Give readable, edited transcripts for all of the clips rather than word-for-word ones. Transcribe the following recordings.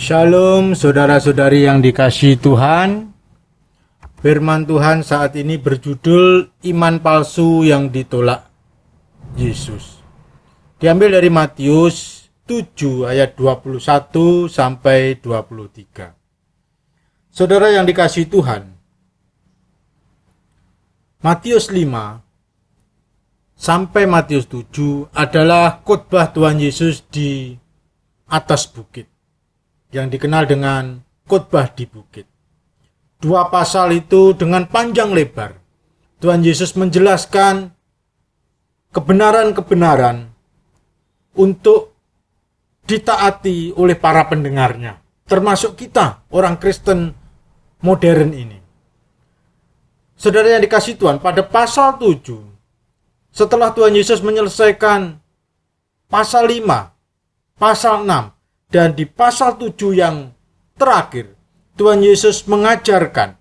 Shalom saudara-saudari yang dikasihi Tuhan. Firman Tuhan saat ini berjudul iman palsu yang ditolak Yesus. Diambil dari Matius 7 ayat 21 sampai 23. Saudara yang dikasihi Tuhan, Matius 5 sampai Matius 7 adalah khotbah Tuhan Yesus di atas bukit, yang dikenal dengan khotbah di bukit. Dua pasal itu dengan panjang lebar Tuhan Yesus menjelaskan kebenaran-kebenaran untuk ditaati oleh para pendengarnya, termasuk kita orang Kristen modern ini. Saudara yang dikasihi Tuhan, pada pasal 7 setelah Tuhan Yesus menyelesaikan pasal 5, pasal 6, dan di pasal 7 yang terakhir, Tuhan Yesus mengajarkan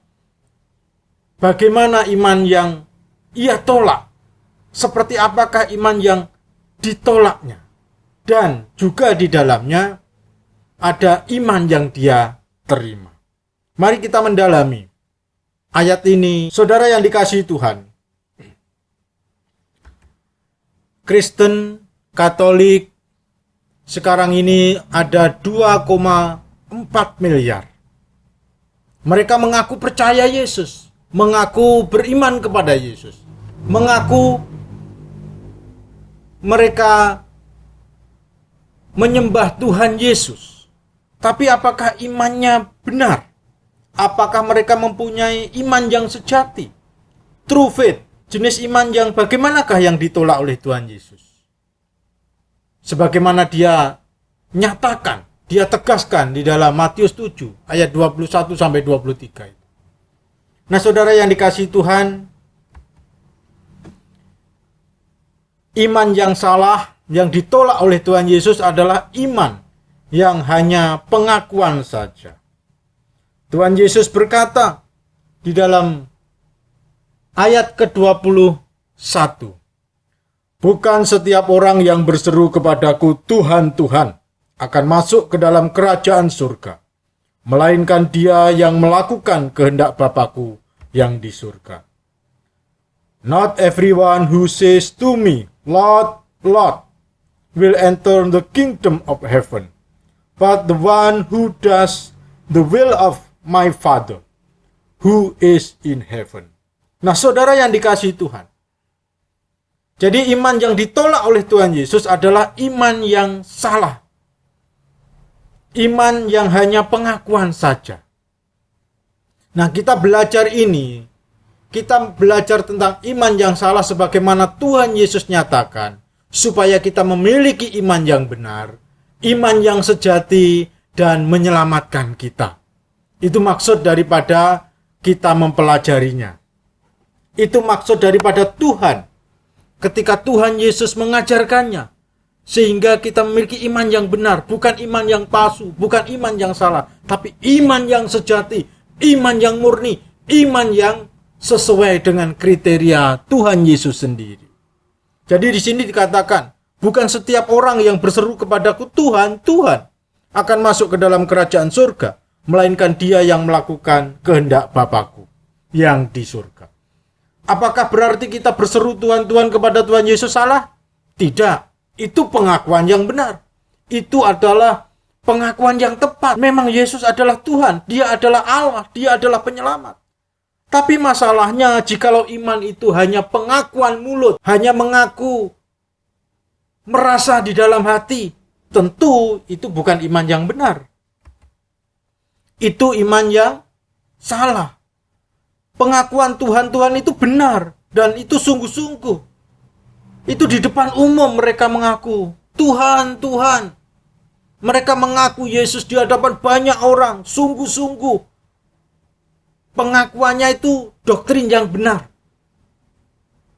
bagaimana iman yang ia tolak, seperti apakah iman yang ditolaknya, dan juga di dalamnya ada iman yang dia terima. Mari kita mendalami ayat ini, saudara yang dikasihi Tuhan. Kristen, Katolik, sekarang ini ada 2,4 miliar. Mereka mengaku percaya Yesus, mengaku beriman kepada Yesus, mengaku mereka menyembah Tuhan Yesus. Tapi apakah imannya benar? Apakah mereka mempunyai iman yang sejati? True faith, jenis iman yang bagaimanakah yang ditolak oleh Tuhan Yesus? Sebagaimana dia nyatakan, dia tegaskan di dalam Matius 7 ayat 21 sampai 23 itu. Nah, saudara yang dikasihi Tuhan, iman yang salah yang ditolak oleh Tuhan Yesus adalah iman yang hanya pengakuan saja. Tuhan Yesus berkata di dalam ayat ke-21, "Bukan setiap orang yang berseru kepadaku, Tuhan, Tuhan, akan masuk ke dalam kerajaan surga, melainkan dia yang melakukan kehendak Bapa-Ku yang di surga. Not everyone who says to me, Lord, Lord, will enter the kingdom of heaven, but the one who does the will of my Father, who is in heaven." Nah, saudara yang dikasihi Tuhan, jadi iman yang ditolak oleh Tuhan Yesus adalah iman yang salah. Iman yang hanya pengakuan saja. Nah, kita belajar ini, kita belajar tentang iman yang salah sebagaimana Tuhan Yesus nyatakan, supaya kita memiliki iman yang benar, iman yang sejati, dan menyelamatkan kita. Itu maksud daripada kita mempelajarinya. Itu maksud daripada Tuhan ketika Tuhan Yesus mengajarkannya, sehingga kita memiliki iman yang benar, bukan iman yang palsu, bukan iman yang salah, tapi iman yang sejati, iman yang murni, iman yang sesuai dengan kriteria Tuhan Yesus sendiri. Jadi di sini dikatakan, bukan setiap orang yang berseru kepadaku, Tuhan, Tuhan, akan masuk ke dalam kerajaan surga, melainkan dia yang melakukan kehendak Bapa-Ku yang di surga. Apakah berarti kita berseru Tuhan, Tuhan kepada Tuhan Yesus salah? Tidak. Itu pengakuan yang benar. Itu adalah pengakuan yang tepat. Memang Yesus adalah Tuhan. Dia adalah Allah. Dia adalah penyelamat. Tapi masalahnya jikalau iman itu hanya pengakuan mulut, hanya mengaku, merasa di dalam hati, tentu itu bukan iman yang benar. Itu iman yang salah. Pengakuan Tuhan, Tuhan itu benar. Dan itu sungguh-sungguh. Itu di depan umum mereka mengaku, Tuhan, Tuhan. Mereka mengaku Yesus di hadapan banyak orang, sungguh-sungguh. Pengakuannya itu doktrin yang benar.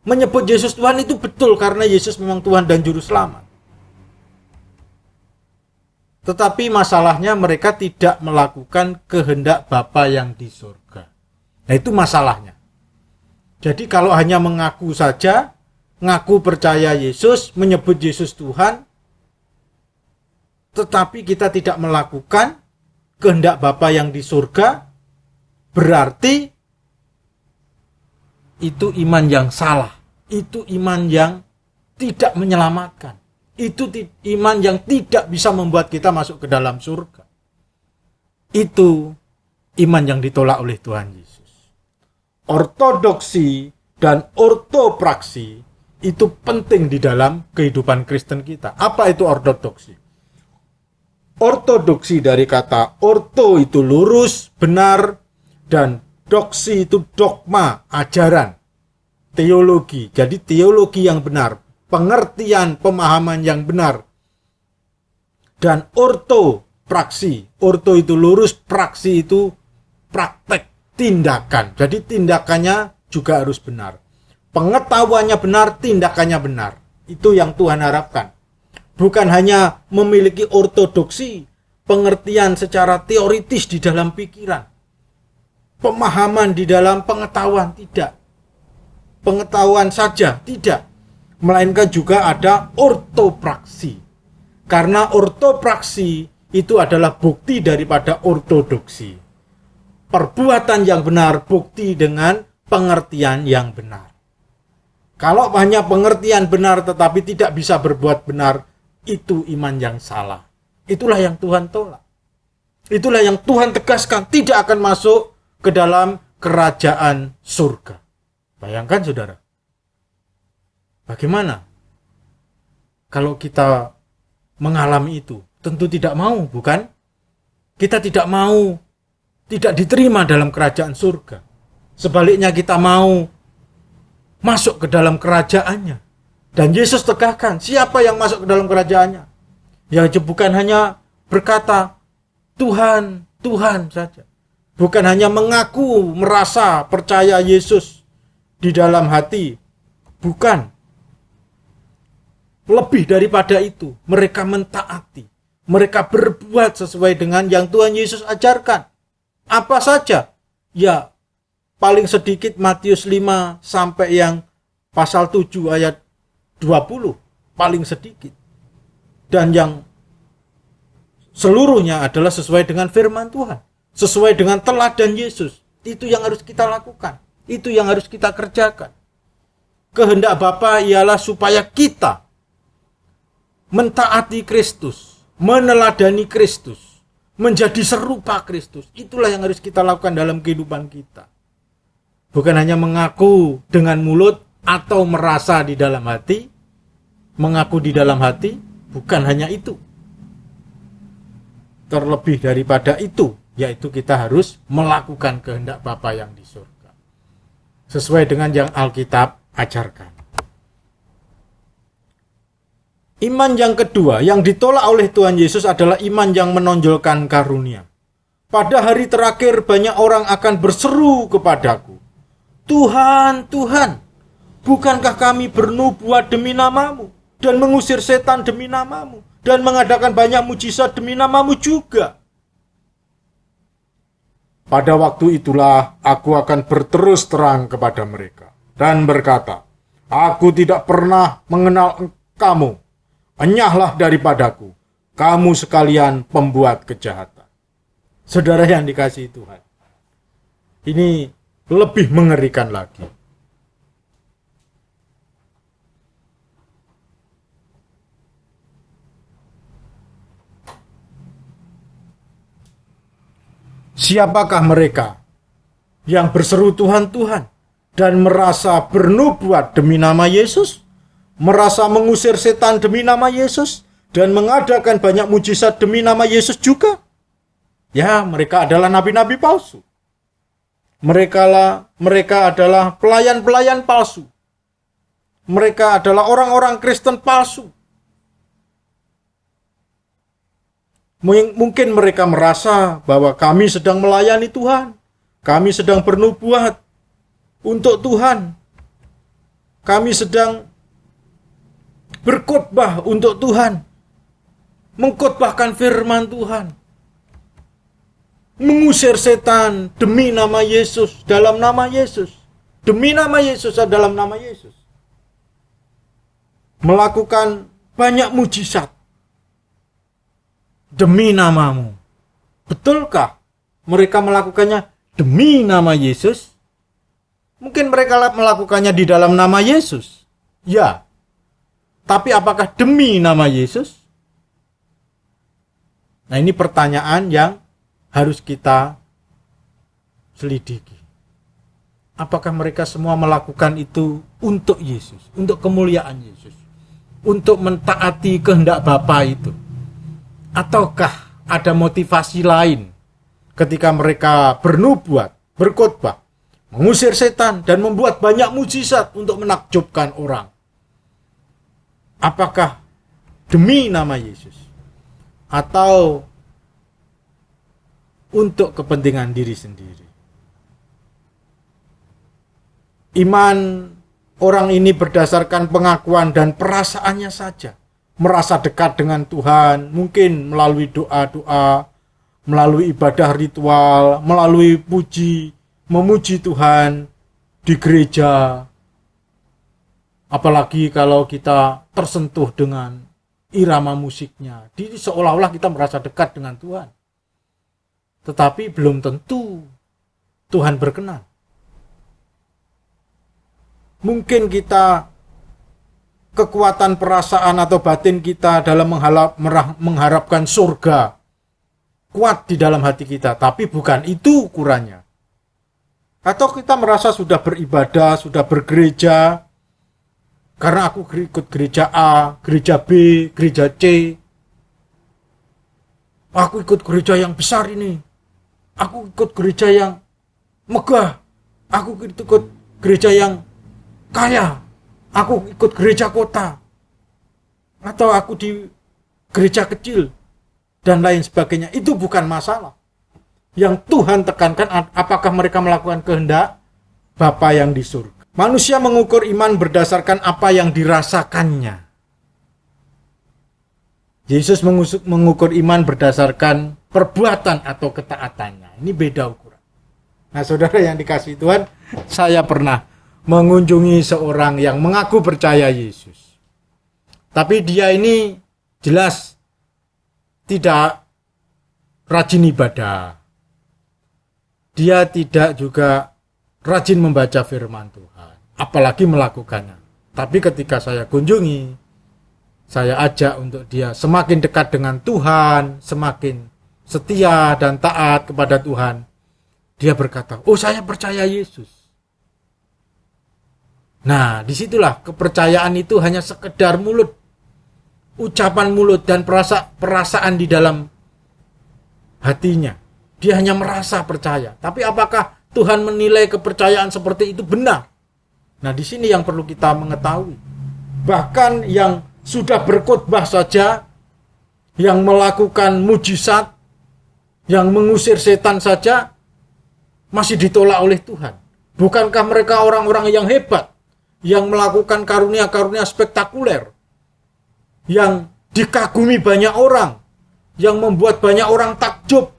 Menyebut Yesus Tuhan itu betul karena Yesus memang Tuhan dan Juru Selamat. Tetapi masalahnya mereka tidak melakukan kehendak Bapa yang di surga. Nah, itu masalahnya. Jadi kalau hanya mengaku saja, ngaku percaya Yesus, menyebut Yesus Tuhan, tetapi kita tidak melakukan, kehendak Bapa yang di surga, berarti itu iman yang salah. Itu iman yang tidak menyelamatkan. Itu iman yang tidak bisa membuat kita masuk ke dalam surga. Itu iman yang ditolak oleh Tuhan Yesus. Ortodoksi dan ortopraksi itu penting di dalam kehidupan Kristen kita. Apa itu ortodoksi? Ortodoksi dari kata orto itu lurus, benar, dan doksi itu dogma, ajaran, teologi. Jadi teologi yang benar, pengertian, pemahaman yang benar. Dan ortopraksi, orto itu lurus, praksi itu praktek, tindakan. Jadi tindakannya juga harus benar. Pengetahuannya benar, tindakannya benar. Itu yang Tuhan harapkan. Bukan hanya memiliki ortodoksi, pengertian secara teoritis di dalam pikiran, pemahaman di dalam pengetahuan, tidak. Pengetahuan saja, tidak. Melainkan juga ada ortopraksi. Karena ortopraksi itu adalah bukti daripada ortodoksi. Perbuatan yang benar, bukti dengan pengertian yang benar. Kalau hanya pengertian benar tetapi tidak bisa berbuat benar, itu iman yang salah. Itulah yang Tuhan tolak. Itulah yang Tuhan tegaskan, tidak akan masuk ke dalam kerajaan surga. Bayangkan saudara, bagaimana kalau kita mengalami itu? Tentu tidak mau, bukan? Kita tidak mau, tidak diterima dalam kerajaan surga. Sebaliknya kita mau masuk ke dalam kerajaannya. Dan Yesus tegaskan, siapa yang masuk ke dalam kerajaannya? Ya bukan hanya berkata, Tuhan, Tuhan saja. Bukan hanya mengaku, merasa, percaya Yesus di dalam hati. Bukan. Lebih daripada itu, mereka mentaati. Mereka berbuat sesuai dengan yang Tuhan Yesus ajarkan. Apa saja? Ya, paling sedikit Matius 5 sampai yang pasal 7 ayat 20, paling sedikit. Dan yang seluruhnya adalah sesuai dengan firman Tuhan, sesuai dengan teladan Yesus. Itu yang harus kita lakukan, itu yang harus kita kerjakan. Kehendak Bapa ialah supaya kita mentaati Kristus, meneladani Kristus, menjadi serupa Kristus. Itulah yang harus kita lakukan dalam kehidupan kita. Bukan hanya mengaku dengan mulut atau merasa di dalam hati, mengaku di dalam hati, bukan hanya itu. Terlebih daripada itu, yaitu kita harus melakukan kehendak Bapa yang di surga. Sesuai dengan yang Alkitab ajarkan. Iman yang kedua yang ditolak oleh Tuhan Yesus adalah iman yang menonjolkan karunia. Pada hari terakhir banyak orang akan berseru kepadaku, Tuhan, Tuhan, bukankah kami bernubuat demi namamu, dan mengusir setan demi namamu, dan mengadakan banyak mujizat demi namamu juga? Pada waktu itulah aku akan berterus terang kepada mereka, dan berkata, aku tidak pernah mengenal kamu, enyahlah daripadaku, kamu sekalian pembuat kejahatan. Saudara yang dikasihi Tuhan, ini lebih mengerikan lagi. Siapakah mereka yang berseru Tuhan, Tuhan, dan merasa bernubuat demi nama Yesus, merasa mengusir setan demi nama Yesus, dan mengadakan banyak mujizat demi nama Yesus juga? Ya, mereka adalah nabi-nabi palsu. Mereka adalah pelayan-pelayan palsu. Mereka adalah orang-orang Kristen palsu. Mungkin mereka merasa bahwa kami sedang melayani Tuhan. Kami sedang bernubuat untuk Tuhan. Kami sedang berkhotbah untuk Tuhan. Mengkhotbahkan firman Tuhan. Mengusir setan demi nama Yesus, dalam nama Yesus. Demi nama Yesus, dalam nama Yesus. Melakukan banyak mujizat demi namamu, Betulkah mereka melakukannya demi nama Yesus? Mungkin mereka melakukannya di dalam nama Yesus. Ya. Tapi apakah demi nama Yesus? Nah, ini pertanyaan yang harus kita selidiki. Apakah mereka semua melakukan itu untuk Yesus, untuk kemuliaan Yesus, untuk mentaati kehendak Bapa itu? Ataukah ada motivasi lain ketika mereka bernubuat, berkhotbah, mengusir setan dan membuat banyak mujizat untuk menakjubkan orang? Apakah demi nama Yesus atau untuk kepentingan diri sendiri? Iman orang ini berdasarkan pengakuan dan perasaannya saja. Merasa dekat dengan Tuhan, mungkin melalui doa-doa, melalui ibadah ritual, melalui memuji Tuhan di gereja. Apalagi kalau kita tersentuh dengan irama musiknya, jadi seolah-olah kita merasa dekat dengan Tuhan. Tetapi belum tentu Tuhan berkenan. Mungkin kita kekuatan perasaan atau batin kita dalam mengharapkan surga kuat di dalam hati kita, tapi bukan itu ukurannya. Atau kita merasa sudah beribadah, sudah bergereja, karena aku ikut gereja A, gereja B, gereja C. Aku ikut gereja yang besar ini. Aku ikut gereja yang megah. Aku ikut gereja yang kaya. Aku ikut gereja kota. Atau aku di gereja kecil. Dan lain sebagainya. Itu bukan masalah. Yang Tuhan tekankan apakah mereka melakukan kehendak Bapa yang di surga. Manusia mengukur iman berdasarkan apa yang dirasakannya. Yesus mengukur iman berdasarkan perbuatan atau ketaatannya. Ini beda ukuran. Nah, saudara yang dikasihi Tuhan, saya pernah mengunjungi seorang yang mengaku percaya Yesus. Tapi dia ini jelas tidak rajin ibadah. Dia tidak juga rajin membaca firman Tuhan, apalagi melakukannya. Tapi ketika saya kunjungi, saya ajak untuk dia semakin dekat dengan Tuhan, semakin setia dan taat kepada Tuhan. Dia berkata, oh saya percaya Yesus. Nah, disitulah kepercayaan itu hanya sekedar mulut, ucapan mulut dan perasaan di dalam hatinya. Dia hanya merasa percaya. Tapi apakah Tuhan menilai kepercayaan seperti itu benar? Nah, di sini yang perlu kita mengetahui. Bahkan yang sudah berkhotbah saja, yang melakukan mujizat, yang mengusir setan saja, masih ditolak oleh Tuhan. Bukankah mereka orang-orang yang hebat, yang melakukan karunia-karunia spektakuler, yang dikagumi banyak orang, yang membuat banyak orang takjub?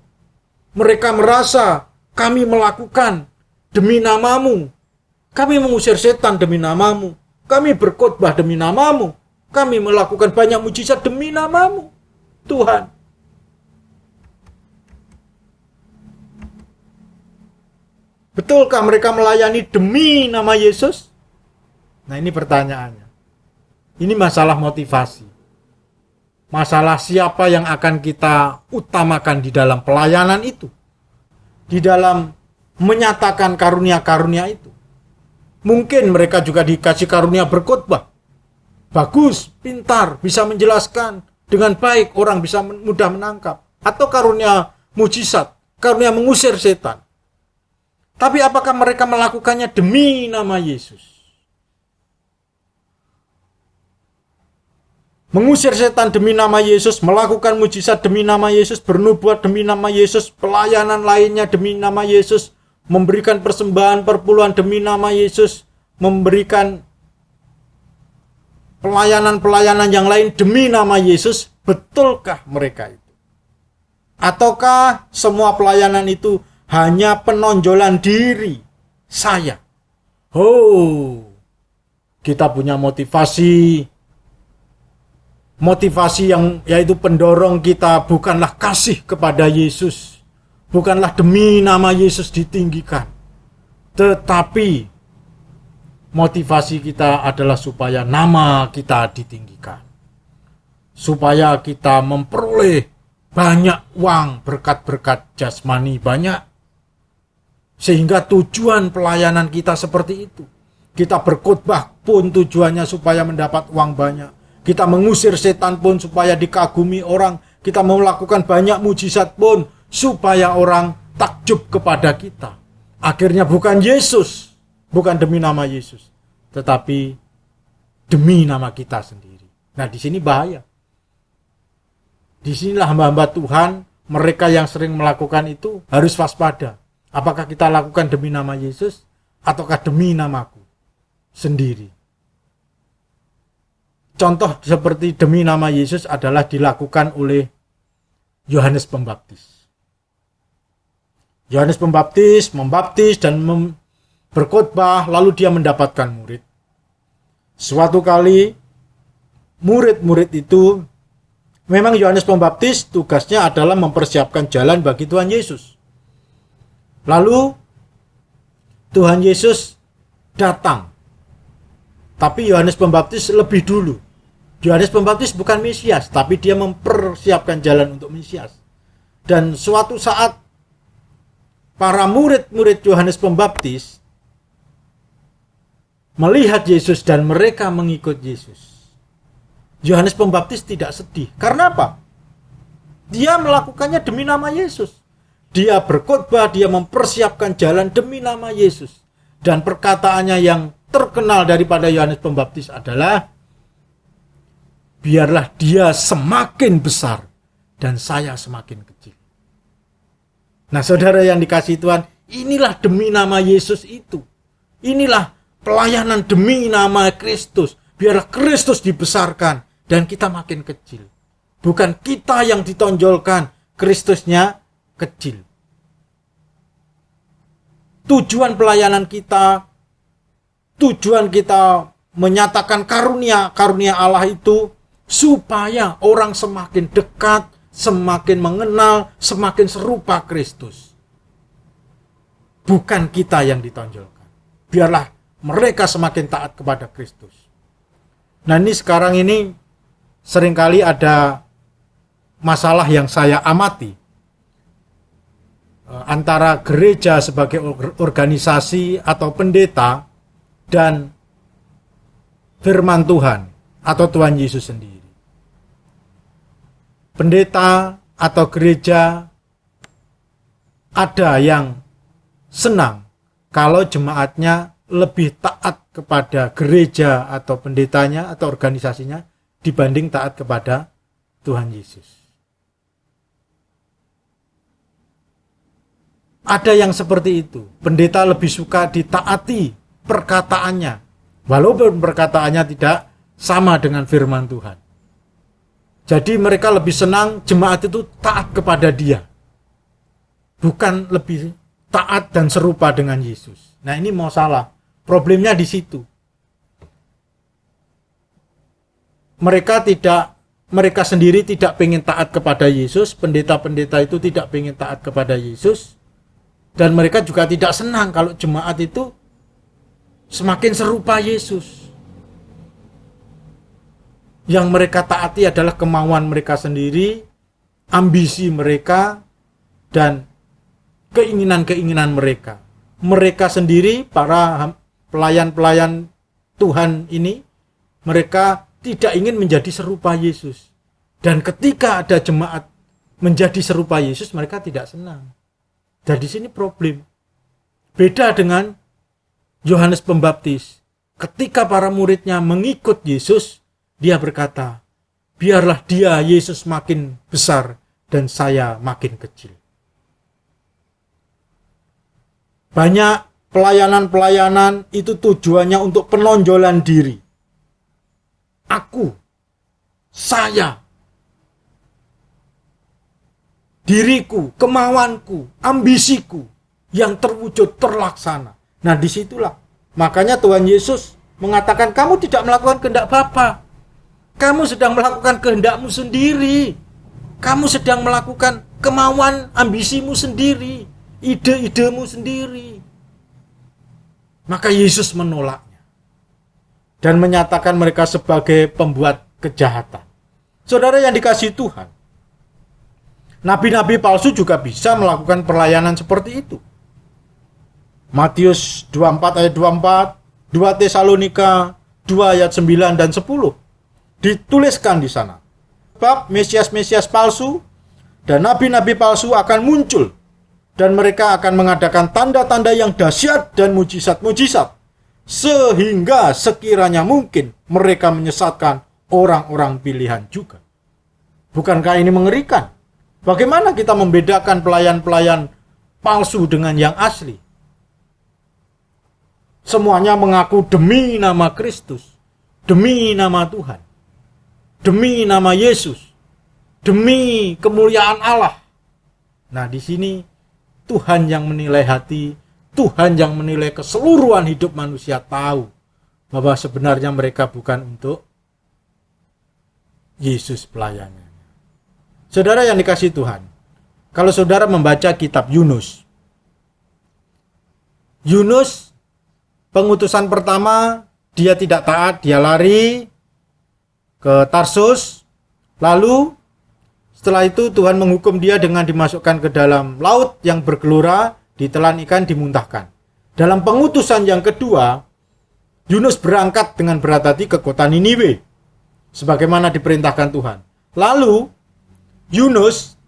Mereka merasa, kami melakukan demi namamu. Kami mengusir setan demi namamu. Kami berkhotbah demi namamu. Kami melakukan banyak mujizat demi namamu, Tuhan. Betulkah mereka melayani demi nama Yesus? Nah, ini pertanyaannya. Ini masalah motivasi. Masalah siapa yang akan kita utamakan di dalam pelayanan itu. Di dalam menyatakan karunia-karunia itu. Mungkin mereka juga dikasih karunia berkhotbah. Bagus, pintar, bisa menjelaskan dengan baik, orang bisa mudah menangkap. Atau karunia mujizat, karunia mengusir setan. Tapi apakah mereka melakukannya demi nama Yesus? Mengusir setan demi nama Yesus, melakukan mujizat demi nama Yesus, bernubuat demi nama Yesus, pelayanan lainnya demi nama Yesus, memberikan persembahan perpuluhan demi nama Yesus, memberikan pelayanan-pelayanan yang lain demi nama Yesus. Betulkah mereka itu? Ataukah semua pelayanan itu hanya penonjolan diri saya? Oh, kita punya motivasi yang yaitu pendorong kita bukanlah kasih kepada Yesus, bukanlah demi nama Yesus ditinggikan, tetapi motivasi kita adalah supaya nama kita ditinggikan, supaya kita memperoleh banyak uang, berkat-berkat jasmani banyak, sehingga tujuan pelayanan kita seperti itu. Kita berkhotbah pun tujuannya supaya mendapat uang banyak. Kita mengusir setan pun supaya dikagumi orang. Kita melakukan banyak mujizat pun supaya orang takjub kepada kita. Akhirnya bukan Yesus, bukan demi nama Yesus, tetapi demi nama kita sendiri. Nah, di sini bahaya. Disinilah hamba-hamba Tuhan, mereka yang sering melakukan itu harus waspada. Apakah kita lakukan demi nama Yesus ataukah demi namaku sendiri? Contoh seperti demi nama Yesus adalah dilakukan oleh Yohanes Pembaptis. Yohanes Pembaptis membaptis dan berkhotbah, lalu dia mendapatkan murid. Suatu kali murid-murid itu, memang Yohanes Pembaptis tugasnya adalah mempersiapkan jalan bagi Tuhan Yesus. Lalu Tuhan Yesus datang. Tapi Yohanes Pembaptis lebih dulu. Yohanes Pembaptis bukan Mesias, tapi dia mempersiapkan jalan untuk Mesias. Dan suatu saat para murid-murid Yohanes Pembaptis melihat Yesus dan mereka mengikut Yesus. Yohanes Pembaptis tidak sedih. Karena apa? Dia melakukannya demi nama Yesus. Dia berkhotbah, dia mempersiapkan jalan demi nama Yesus. Dan perkataannya yang terkenal daripada Yohanes Pembaptis adalah, biarlah dia semakin besar dan saya semakin kecil. Nah, saudara yang dikasihi Tuhan, inilah demi nama Yesus itu. Inilah pelayanan demi nama Kristus. Biarlah Kristus dibesarkan dan kita makin kecil. Bukan kita yang ditonjolkan, Kristusnya kecil. Tujuan pelayanan kita, tujuan kita menyatakan karunia Allah itu supaya orang semakin dekat, semakin mengenal, semakin serupa Kristus. Bukan kita yang ditonjolkan. Biarlah mereka semakin taat kepada Kristus. Nah, ini sekarang ini seringkali ada masalah yang saya amati antara gereja sebagai organisasi atau pendeta dan firman Tuhan atau Tuhan Yesus sendiri. Pendeta atau gereja ada yang senang kalau jemaatnya lebih taat kepada gereja atau pendetanya atau organisasinya dibanding taat kepada Tuhan Yesus. Ada yang seperti itu. Pendeta lebih suka ditaati perkataannya, walaupun perkataannya tidak sama dengan firman Tuhan. Jadi mereka lebih senang jemaat itu taat kepada dia, bukan lebih taat dan serupa dengan Yesus. Nah, ini masalah. Problemnya di situ. Mereka sendiri tidak pengen taat kepada Yesus. Pendeta-pendeta itu tidak pengen taat kepada Yesus. Dan mereka juga tidak senang kalau jemaat itu semakin serupa Yesus. Yang mereka taati adalah kemauan mereka sendiri, ambisi mereka, dan keinginan-keinginan mereka. Mereka sendiri, para pelayan-pelayan Tuhan ini, mereka tidak ingin menjadi serupa Yesus. Dan ketika ada jemaat menjadi serupa Yesus, mereka tidak senang. Dan di sini problem. Beda dengan Yohanes Pembaptis. Ketika para muridnya mengikut Yesus, dia berkata, biarlah dia, Yesus, makin besar dan saya makin kecil. Banyak pelayanan-pelayanan itu tujuannya untuk penonjolan diri. Aku, saya, diriku, kemauanku, ambisiku yang terwujud, terlaksana. Nah, disitulah. Makanya Tuhan Yesus mengatakan, kamu tidak melakukan kehendak Bapa. Kamu sedang melakukan kehendakmu sendiri. Kamu sedang melakukan kemauan ambisimu sendiri, ide-idemu sendiri. Maka Yesus menolaknya dan menyatakan mereka sebagai pembuat kejahatan. Saudara yang dikasihi Tuhan, nabi-nabi palsu juga bisa melakukan pelayanan seperti itu. Matius 24 ayat 24, 2 Tesalonika 2 ayat 9 dan 10 dituliskan di sana. Bab Mesias-Mesias palsu dan nabi-nabi palsu akan muncul, dan mereka akan mengadakan tanda-tanda yang dahsyat dan mujizat-mujizat, sehingga sekiranya mungkin mereka menyesatkan orang-orang pilihan juga. Bukankah ini mengerikan? Bagaimana kita membedakan pelayan-pelayan palsu dengan yang asli? Semuanya mengaku demi nama Kristus, demi nama Tuhan, demi nama Yesus, demi kemuliaan Allah. Nah, di sini Tuhan yang menilai hati, Tuhan yang menilai keseluruhan hidup manusia tahu bahwa sebenarnya mereka bukan untuk Yesus pelayannya. Saudara yang dikasihi Tuhan, kalau saudara membaca kitab Yunus, pengutusan pertama, dia tidak taat, dia lari ke Tarsus. Lalu setelah itu Tuhan menghukum dia dengan dimasukkan ke dalam laut yang bergelora, ditelan ikan, dimuntahkan. Dalam pengutusan yang kedua, Yunus berangkat dengan berat hati ke kota Niniwe, sebagaimana diperintahkan Tuhan. Lalu Yunus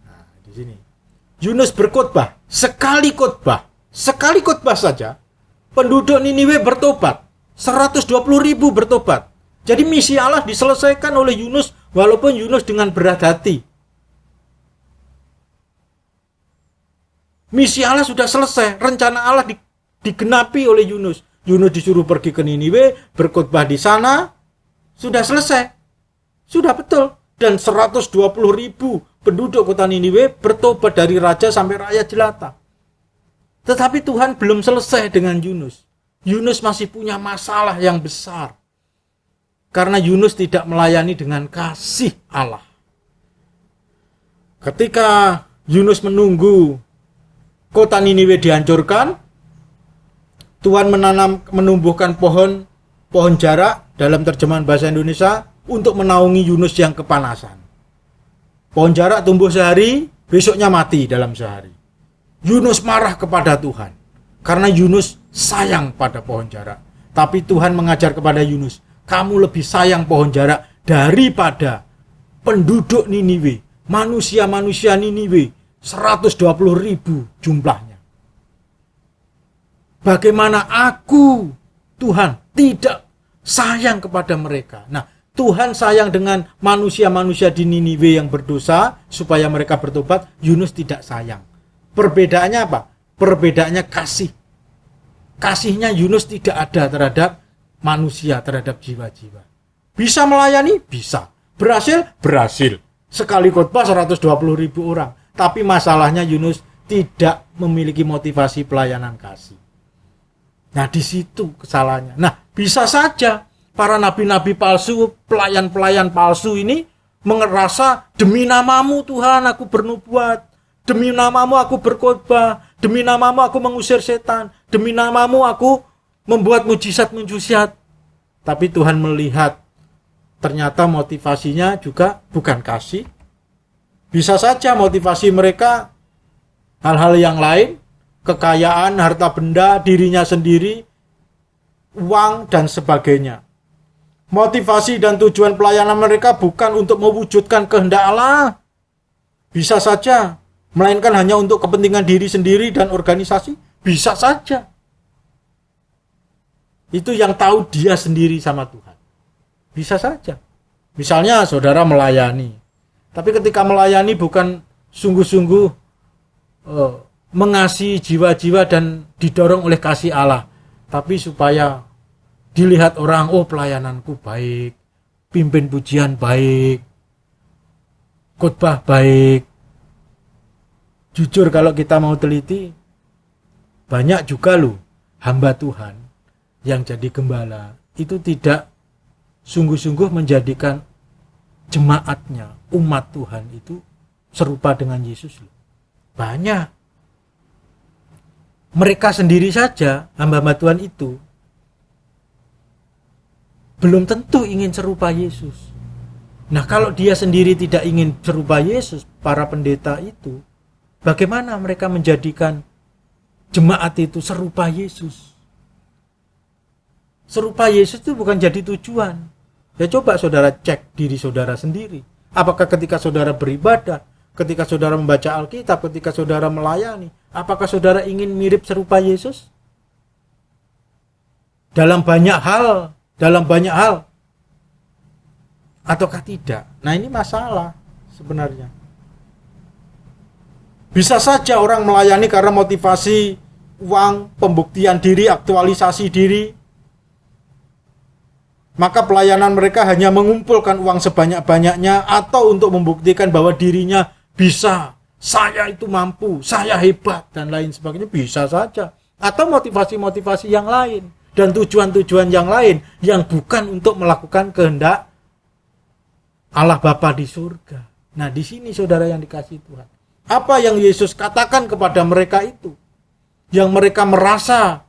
berkhotbah, sekali khotbah saja, penduduk Niniwe bertobat, 120.000 bertobat. Jadi misi Allah diselesaikan oleh Yunus, walaupun Yunus dengan berat hati. Misi Allah sudah selesai, rencana Allah digenapi oleh Yunus. Yunus disuruh pergi ke Niniwe, berkhotbah di sana, sudah selesai. Sudah betul. Dan 120.000 penduduk kota Niniwe bertobat dari raja sampai rakyat jelata. Tetapi Tuhan belum selesai dengan Yunus. Yunus masih punya masalah yang besar. Karena Yunus tidak melayani dengan kasih Allah. Ketika Yunus menunggu kota Niniwe dihancurkan, Tuhan menumbuhkan pohon jarak dalam terjemahan bahasa Indonesia untuk menaungi Yunus yang kepanasan. Pohon jarak tumbuh sehari, besoknya mati dalam sehari. Yunus marah kepada Tuhan karena Yunus sayang pada pohon jarak. Tapi Tuhan mengajar kepada Yunus, kamu lebih sayang pohon jarak daripada penduduk Niniwe, manusia-manusia Niniwe, 120.000 jumlahnya. Bagaimana aku, Tuhan, tidak sayang kepada mereka. Nah, Tuhan sayang dengan manusia-manusia di Niniwe yang berdosa supaya mereka bertobat. Yunus tidak sayang. Perbedaannya apa? Perbedaannya kasih. Kasihnya Yunus tidak ada terhadap manusia, terhadap jiwa-jiwa. Bisa melayani? Bisa. Berhasil? Berhasil. Sekali khotbah 120.000 orang. Tapi masalahnya Yunus tidak memiliki motivasi pelayanan kasih. Nah, di situ kesalahannya. Nah, bisa saja para nabi-nabi palsu, pelayan-pelayan palsu ini merasa, demi namamu Tuhan aku bernubuat, demi namamu aku berkhotbah, demi namamu aku mengusir setan, demi namamu aku membuat mujizat-mujizat. Tapi Tuhan melihat ternyata motivasinya juga bukan kasih. Bisa saja motivasi mereka hal-hal yang lain, kekayaan, harta benda, dirinya sendiri, uang, dan sebagainya. Motivasi dan tujuan pelayanan mereka bukan untuk mewujudkan kehendak Allah. Bisa saja, melainkan hanya untuk kepentingan diri sendiri dan organisasi. Bisa saja. Itu yang tahu dia sendiri sama Tuhan. Bisa saja. Misalnya saudara melayani, tapi ketika melayani bukan sungguh-sungguh mengasihi jiwa-jiwa dan didorong oleh kasih Allah, tapi supaya dilihat orang, oh pelayananku baik, pimpin pujian baik, khotbah baik. Jujur kalau kita mau teliti, banyak juga loh hamba Tuhan yang jadi gembala itu tidak sungguh-sungguh menjadikan jemaatnya, umat Tuhan itu serupa dengan Yesus loh. Banyak. Mereka sendiri saja, hamba-hamba Tuhan itu, belum tentu ingin serupa Yesus. Nah, kalau dia sendiri tidak ingin serupa Yesus, para pendeta itu, bagaimana mereka menjadikan jemaat itu serupa Yesus? Serupa Yesus itu bukan jadi tujuan. Ya coba saudara cek diri saudara sendiri. Apakah ketika saudara beribadah, ketika saudara membaca Alkitab, ketika saudara melayani, apakah saudara ingin mirip serupa Yesus? Dalam banyak hal ataukah tidak? Nah, ini masalah sebenarnya. Bisa saja orang melayani karena motivasi uang, pembuktian diri, aktualisasi diri. Maka pelayanan mereka hanya mengumpulkan uang sebanyak-banyaknya atau untuk membuktikan bahwa dirinya bisa, saya itu mampu, saya hebat dan lain sebagainya, bisa saja. Atau motivasi-motivasi yang lain dan tujuan-tujuan yang lain yang bukan untuk melakukan kehendak Allah Bapa di surga. Nah, di sini saudara yang dikasihi Tuhan. Apa yang Yesus katakan kepada mereka itu? Yang mereka merasa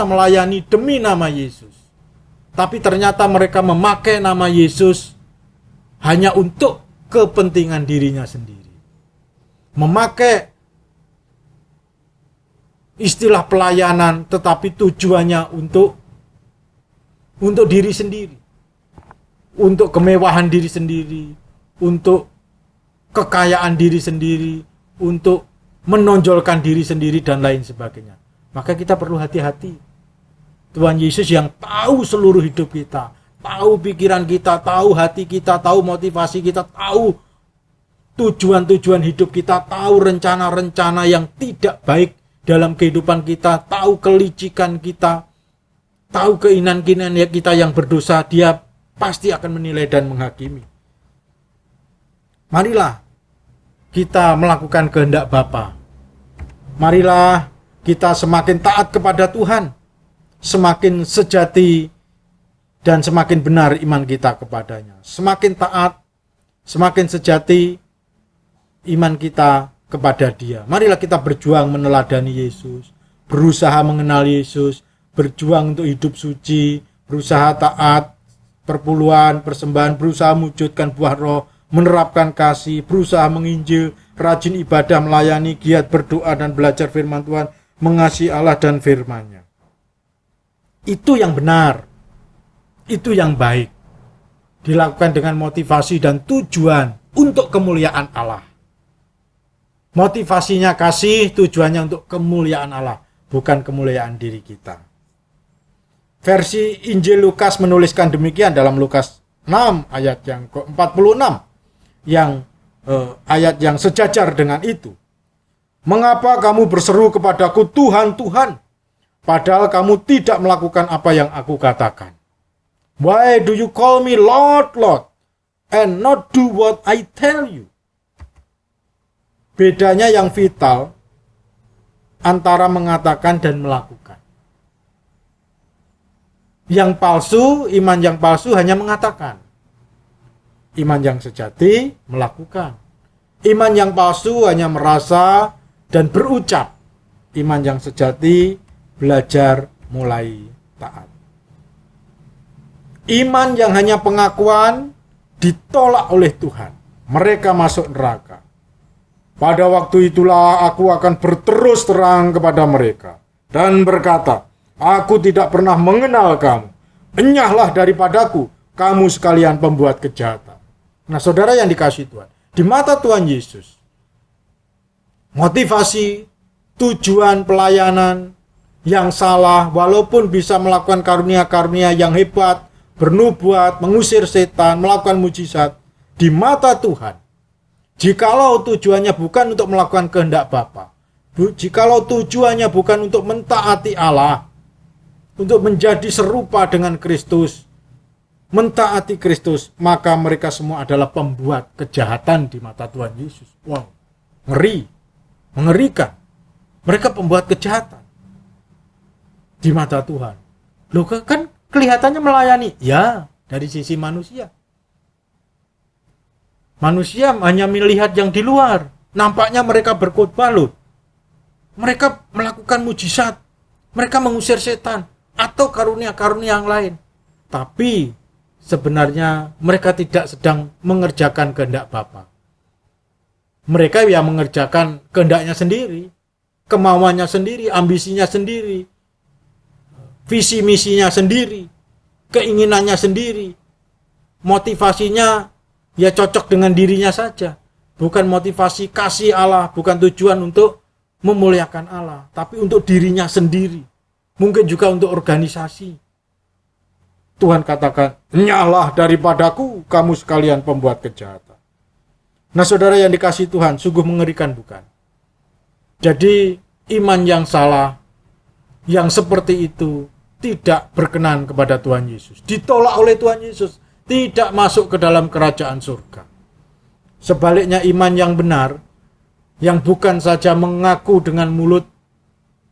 melayani demi nama Yesus. Tapi ternyata mereka memakai nama Yesus hanya untuk kepentingan dirinya sendiri. Memakai istilah pelayanan tetapi tujuannya untuk diri sendiri. Untuk kemewahan diri sendiri, untuk kekayaan diri sendiri, untuk menonjolkan diri sendiri dan lain sebagainya. Maka kita perlu hati-hati. Tuhan Yesus yang tahu seluruh hidup kita, tahu pikiran kita, tahu hati kita, tahu motivasi kita, tahu tujuan-tujuan hidup kita, tahu rencana-rencana yang tidak baik dalam kehidupan kita, tahu kelicikan kita, tahu keinginan-keinginan kita yang berdosa. Dia pasti akan menilai dan menghakimi. Marilah kita melakukan kehendak Bapa. Marilah kita semakin taat kepada Tuhan, semakin sejati dan semakin benar iman kita kepadanya. Semakin taat, semakin sejati iman kita kepada Dia. Marilah kita berjuang meneladani Yesus, berusaha mengenal Yesus, berjuang untuk hidup suci, berusaha taat, perpuluhan, persembahan, berusaha mewujudkan buah roh, menerapkan kasih, berusaha menginjil, rajin ibadah, melayani, giat berdoa dan belajar firman Tuhan, mengasihi Allah dan firman-Nya. Itu yang benar, itu yang baik, dilakukan dengan motivasi dan tujuan untuk kemuliaan Allah. Motivasinya kasih, tujuannya untuk kemuliaan Allah, bukan kemuliaan diri kita. Versi Injil Lukas menuliskan demikian dalam Lukas 6 ayat yang ke-46, yang ayat yang sejajar dengan itu. Mengapa kamu berseru kepadaku Tuhan, Tuhan, padahal kamu tidak melakukan apa yang aku katakan? Why do you call me Lord, Lord, and not do what I tell you? Bedanya yang vital antara mengatakan dan melakukan. Yang palsu, iman yang palsu hanya mengatakan. Iman yang sejati melakukan. Iman yang palsu hanya merasa dan berucap. Iman yang sejati belajar mulai taat. Iman yang hanya pengakuan ditolak oleh Tuhan. Mereka masuk neraka. Pada waktu itulah aku akan berterus terang kepada mereka dan berkata, aku tidak pernah mengenal kamu. Enyahlah daripadaku, kamu sekalian pembuat kejahatan. Nah, saudara yang dikasihi Tuhan, di mata Tuhan Yesus, motivasi, tujuan pelayanan yang salah, walaupun bisa melakukan karunia-karunia yang hebat, bernubuat, mengusir setan, melakukan mujizat, di mata Tuhan, jikalau tujuannya bukan untuk melakukan kehendak Bapa, jikalau tujuannya bukan untuk mentaati Allah, untuk menjadi serupa dengan Kristus, mentaati Kristus, maka mereka semua adalah pembuat kejahatan di mata Tuhan Yesus. Wow, ngeri, mengerikan. Mereka pembuat kejahatan di mata Tuhan. Loh, kan kelihatannya melayani. Ya, dari sisi manusia. Manusia hanya melihat yang di luar. nampaknya mereka berkhotbah loh. Mereka melakukan mujizat, mereka mengusir setan, atau karunia-karunia yang lain. Tapi sebenarnya mereka tidak sedang mengerjakan kehendak Bapa. Mereka yang mengerjakan kehendaknya sendiri, kemauannya sendiri, ambisinya sendiri, visi misinya sendiri, keinginannya sendiri. Motivasinya ya cocok dengan dirinya saja. Bukan motivasi kasih Allah, bukan tujuan untuk memuliakan Allah, tapi untuk dirinya sendiri. Mungkin juga untuk organisasi. Tuhan katakan, "Nyalah daripadaku, kamu sekalian pembuat kejahatan." Nah, saudara yang dikasihi Tuhan, sungguh mengerikan bukan? Jadi, iman yang salah, yang seperti itu, tidak berkenan kepada Tuhan Yesus. Ditolak oleh Tuhan Yesus, tidak masuk ke dalam kerajaan surga. Sebaliknya, iman yang benar, yang bukan saja mengaku dengan mulut,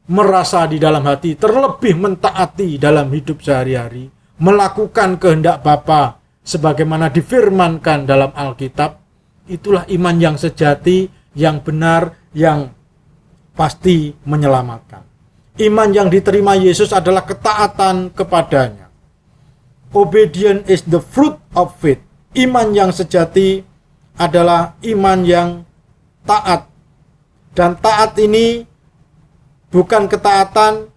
merasa di dalam hati, terlebih mentaati dalam hidup sehari-hari, melakukan kehendak Bapa sebagaimana difirmankan dalam Alkitab, itulah iman yang sejati, yang benar, yang pasti menyelamatkan. Iman yang diterima Yesus adalah ketaatan kepadanya. Obedience is the fruit of faith. Iman yang sejati adalah iman yang taat. Dan taat ini bukan ketaatan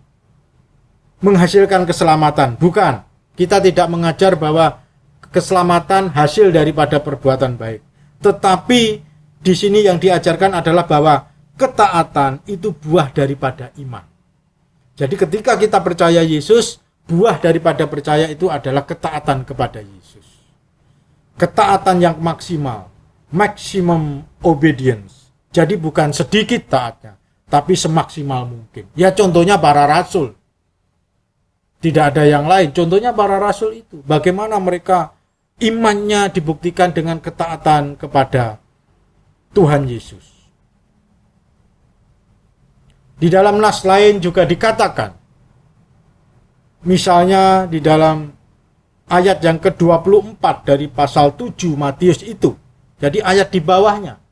menghasilkan keselamatan. Bukan. Kita tidak mengajar bahwa keselamatan hasil daripada perbuatan baik. Tetapi di sini yang diajarkan adalah bahwa ketaatan itu buah daripada iman. Jadi ketika kita percaya Yesus, buah daripada percaya itu adalah ketaatan kepada Yesus. Ketaatan yang maksimal. Maximum obedience. Jadi bukan sedikit taatnya, tapi semaksimal mungkin. Ya contohnya para rasul. Tidak ada yang lain. Contohnya para rasul itu. Bagaimana mereka imannya dibuktikan dengan ketaatan kepada Tuhan Yesus. Di dalam nas lain juga dikatakan. Misalnya di dalam ayat yang ke-24 dari pasal 7 Matius itu. Jadi ayat di bawahnya.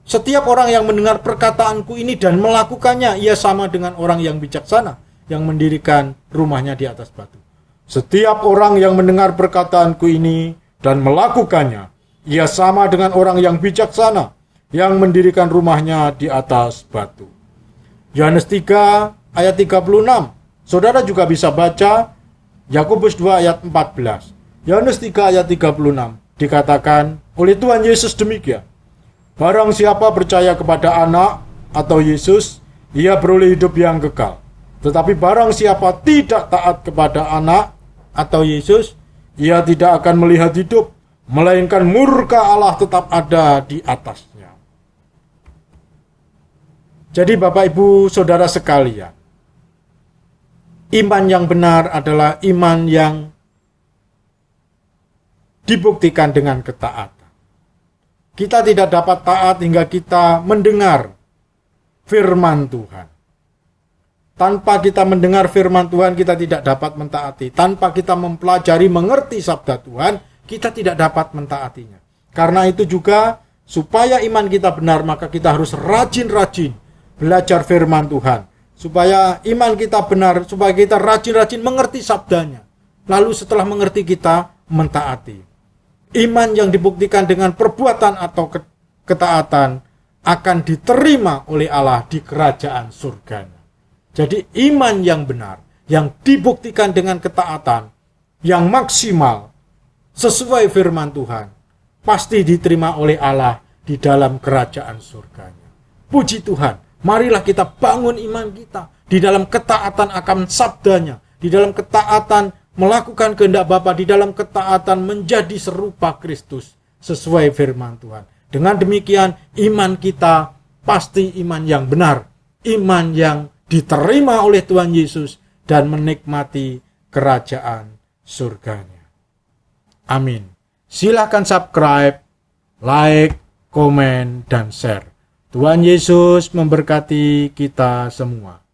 Setiap orang yang mendengar perkataanku ini dan melakukannya, ia sama dengan orang yang bijaksana yang mendirikan rumahnya di atas batu. Setiap orang yang mendengar perkataanku ini dan melakukannya, ia sama dengan orang yang bijaksana yang mendirikan rumahnya di atas batu. Yohanes 3 ayat 36. Saudara juga bisa baca Yakobus 2 ayat 14. Yohanes 3 ayat 36 dikatakan oleh Tuhan Yesus demikian. Barang siapa percaya kepada anak atau Yesus, ia beroleh hidup yang kekal. Tetapi barang siapa tidak taat kepada anak atau Yesus, ia tidak akan melihat hidup, melainkan murka Allah tetap ada di atasnya. Jadi Bapak Ibu Saudara sekalian, iman yang benar adalah iman yang dibuktikan dengan ketaatan. Kita tidak dapat taat hingga kita mendengar firman Tuhan. Tanpa kita mendengar firman Tuhan, kita tidak dapat mentaati. Tanpa kita mempelajari, mengerti sabda Tuhan, kita tidak dapat mentaatinya. Karena itu juga, supaya iman kita benar, maka kita harus rajin-rajin belajar firman Tuhan. Supaya iman kita benar, supaya kita rajin-rajin mengerti sabdanya. Lalu setelah mengerti, kita mentaati. Iman yang dibuktikan dengan perbuatan atau ketaatan akan diterima oleh Allah di kerajaan surganya. Jadi iman yang benar, yang dibuktikan dengan ketaatan, yang maksimal, sesuai firman Tuhan, pasti diterima oleh Allah di dalam kerajaan surganya. Puji Tuhan, marilah kita bangun iman kita di dalam ketaatan akan sabdanya, di dalam ketaatan melakukan kehendak Bapa, di dalam ketaatan menjadi serupa Kristus sesuai firman Tuhan. Dengan demikian iman kita pasti iman yang benar, iman yang diterima oleh Tuhan Yesus dan menikmati kerajaan surganya. Amin. Silakan subscribe, like, komen, dan share. Tuhan Yesus memberkati kita semua.